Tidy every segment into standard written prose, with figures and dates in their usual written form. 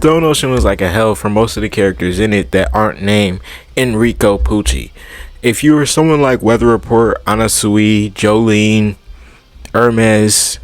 Stone Ocean was like a hell for most of the characters in it that aren't named Enrico Pucci. If you were someone like Weather Report, Anasui, Jolene, Hermes,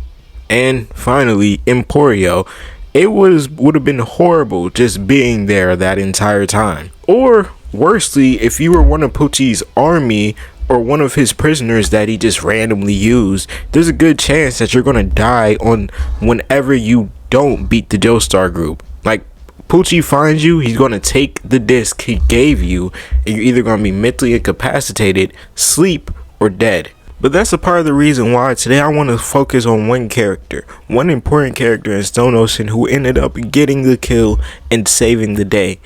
and finally Emporio, it would have been horrible just being there that entire time. Or worstly, if you were one of Pucci's army or one of his prisoners that he just randomly used, there's a good chance that you're gonna die on whenever you don't beat the Joestar group. Like, Pucci finds you, he's gonna take the disc he gave you, and you're either gonna be mentally incapacitated, sleep, or dead. But that's a part of the reason why today I want to focus on one character, one important character in Stone Ocean who ended up getting the kill and saving the day,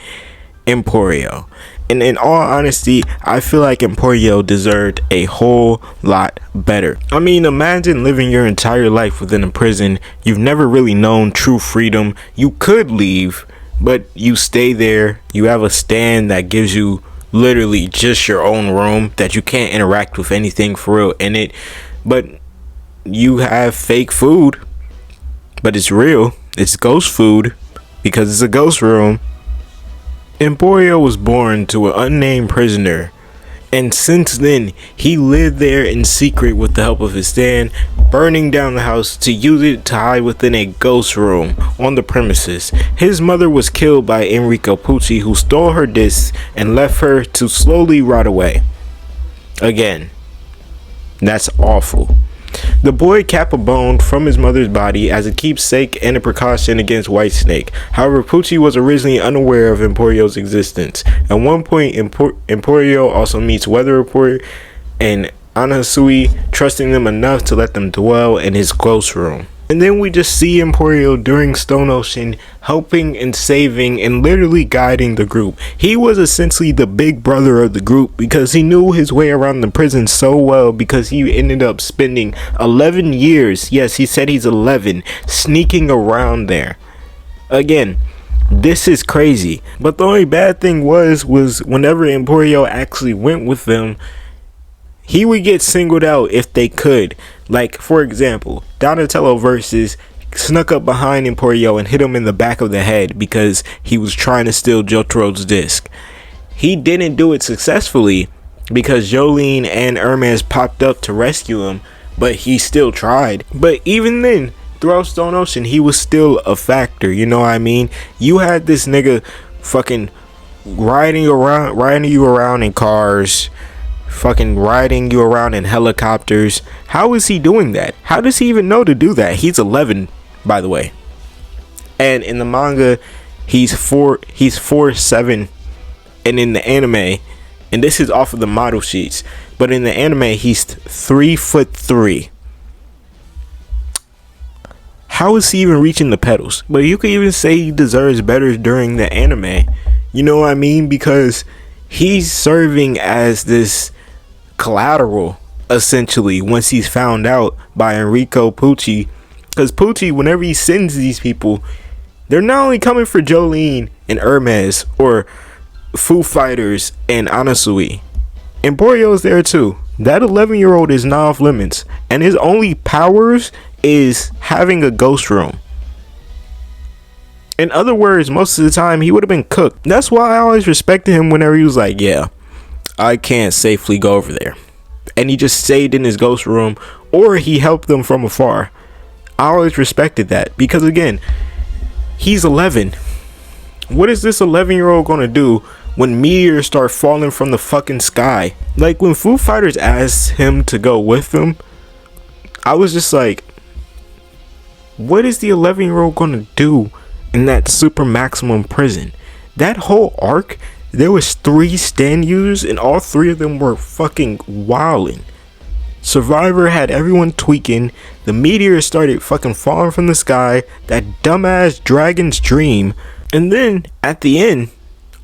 Emporio. And in all honesty, I feel like Emporio deserved a whole lot better. I mean, imagine living your entire life within a prison. You've never really known true freedom. You could leave, but you stay there. You have a stand that gives you literally just your own room that you can't interact with anything for real in it. But you have fake food, but it's real. It's ghost food because it's a ghost room. Emporio was born to an unnamed prisoner, and since then he lived there in secret with the help of his stand, burning down the house to use it to hide within a ghost room on the premises. His mother was killed by Enrico Pucci, who stole her discs and left her to slowly rot away. Again, that's awful. The boy kept a bone from his mother's body as a keepsake and a precaution against Whitesnake. However, Pucci was originally unaware of Emporio's existence. At one point, Emporio also meets Weather Report and Anasui, trusting them enough to let them dwell in his ghost room. And then we just see Emporio during Stone Ocean helping and saving and literally guiding the group. He was essentially the big brother of the group because he knew his way around the prison so well, because he ended up spending 11 years, yes, he said he's 11, sneaking around there. Again, this is crazy. But the only bad thing was whenever Emporio actually went with them, he would get singled out if they could. Like, for example, Donatello versus snuck up behind Emporio and hit him in the back of the head because he was trying to steal Jotaro's disc. He didn't do it successfully because Jolene and Hermes popped up to rescue him, but he still tried. But even then, throughout Stone Ocean, he was still a factor, you know what I mean? You had this nigga fucking riding you around in cars, fucking riding you around in helicopters. How is he doing that? How does he even know to do that? He's 11, by the way. And in the manga, he's 4'7", and in the anime, and this is off of the model sheets, but in the anime he's 3'3". How is he even reaching the pedals? But you could even say he deserves better during the anime. You know what I mean? Because he's serving as this collateral essentially once he's found out by Enrico Pucci, because Pucci, whenever he sends these people, they're not only coming for Jolene and Hermes or Foo Fighters and Anasui. Emporio's there too. That 11-year-old is not off limits, and his only powers is having a ghost room. In other words, most of the time he would have been cooked. That's why I always respected him whenever he was like, yeah, I can't safely go over there. And he just stayed in his ghost room, or he helped them from afar. I always respected that because, again, he's 11. What is this 11-year-old gonna do when meteors start falling from the fucking sky? Like, when Foo Fighters asked him to go with them, I was just like, what is the 11-year-old gonna do in that super maximum prison? That whole arc, there was 3 stand users and all 3 of them were fucking wilding. Survivor had everyone tweaking. The meteors started fucking falling from the sky. That dumbass dragon's dream. And then at the end,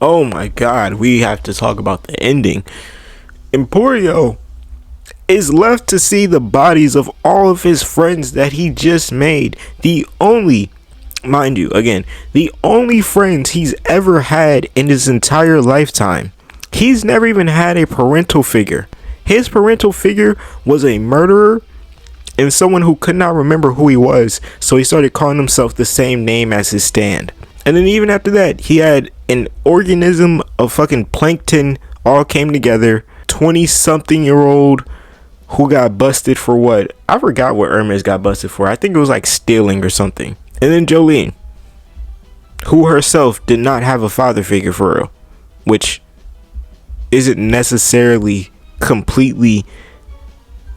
oh my god, we have to talk about the ending. Emporio is left to see the bodies of all of his friends that he just made. The only, mind you, again, the only friends he's ever had in his entire lifetime. He's never even had a parental figure. His parental figure was a murderer and someone who could not remember who he was, so he started calling himself the same name as his stand. And then even after that, he had an organism of fucking plankton all came together. 20-something-year-old who got busted for what? I forgot what Hermes got busted for. I think it was like stealing or something. And then Jolene, who herself did not have a father figure for real, which isn't necessarily completely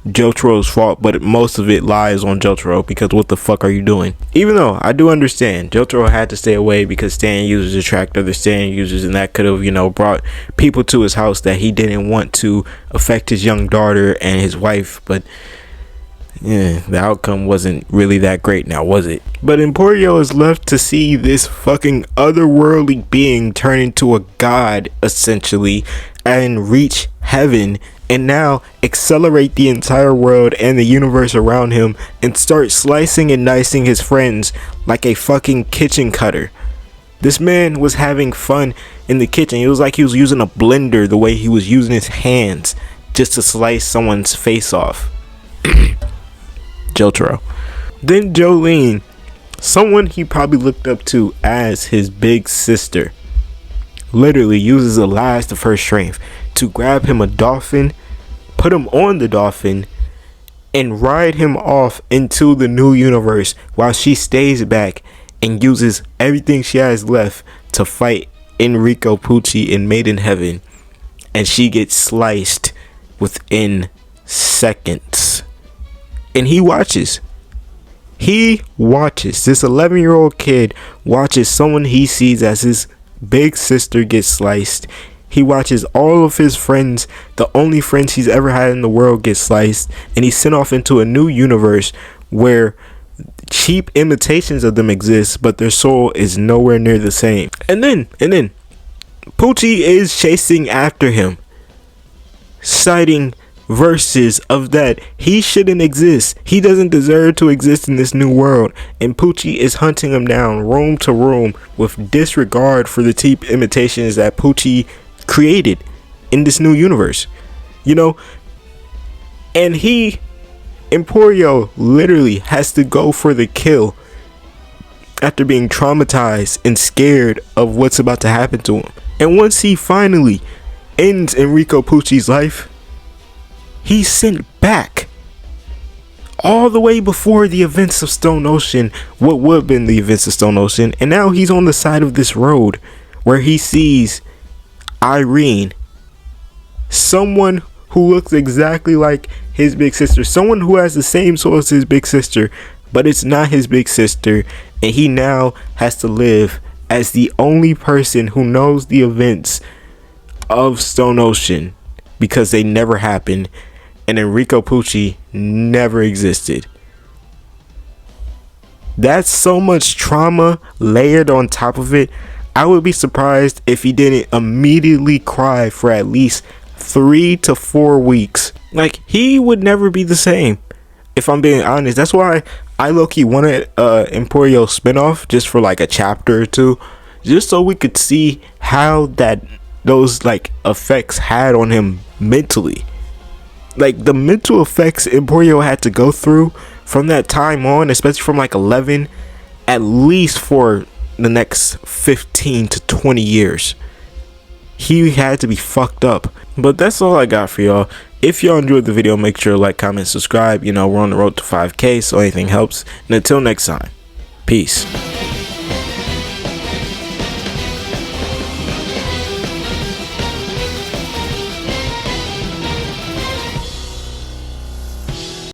Jotaro's fault, but most of it lies on Jotaro, because what the fuck are you doing? Even though I do understand Jotaro had to stay away because Stan users attract other Stan users, and that could have, you know, brought people to his house that he didn't want to affect his young daughter and his wife, but yeah, the outcome wasn't really that great now, was it? But Emporio is left to see this fucking otherworldly being turn into a god, essentially, and reach heaven, and now accelerate the entire world and the universe around him, and start slicing and dicing his friends like a fucking kitchen cutter. This man was having fun in the kitchen. It was like he was using a blender the way he was using his hands just to slice someone's face off. Jotaro. Then Jolene, someone he probably looked up to as his big sister, literally uses the last of her strength to grab him a dolphin, put him on the dolphin, and ride him off into the new universe while she stays back and uses everything she has left to fight Enrico Pucci in Maiden Heaven, and she gets sliced within seconds. And he watches. This 11-year-old kid watches someone he sees as his big sister get sliced. He watches all of his friends, the only friends he's ever had in the world, get sliced, and he's sent off into a new universe where cheap imitations of them exist, but their soul is nowhere near the same. And then Pucci is chasing after him, citing verses of that he shouldn't exist. He doesn't deserve to exist in this new world, and Pucci is hunting him down room to room with disregard for the cheap imitations that Pucci created in this new universe, you know. And Emporio literally has to go for the kill after being traumatized and scared of what's about to happen to him. And once he finally ends Enrico Pucci's life, he's sent back all the way before the events of Stone Ocean, what would have been the events of Stone Ocean, and now he's on the side of this road where he sees Irene, someone who looks exactly like his big sister, someone who has the same soul as his big sister, but it's not his big sister, and he now has to live as the only person who knows the events of Stone Ocean, because they never happened, and Enrico Pucci never existed. That's so much trauma layered on top of it. I would be surprised if he didn't immediately cry for at least 3 to 4 weeks. Like, he would never be the same, if I'm being honest. That's why I low-key wanted Emporio spinoff, just for like a chapter or two, just so we could see how those like effects had on him mentally. Like, the mental effects Emporio had to go through from that time on, especially from like 11, at least for the next 15 to 20 years. He had to be fucked up. But that's all I got for y'all. If y'all enjoyed the video, make sure to like, comment, subscribe. You know, we're on the road to 5K, so anything helps. And until next time, peace.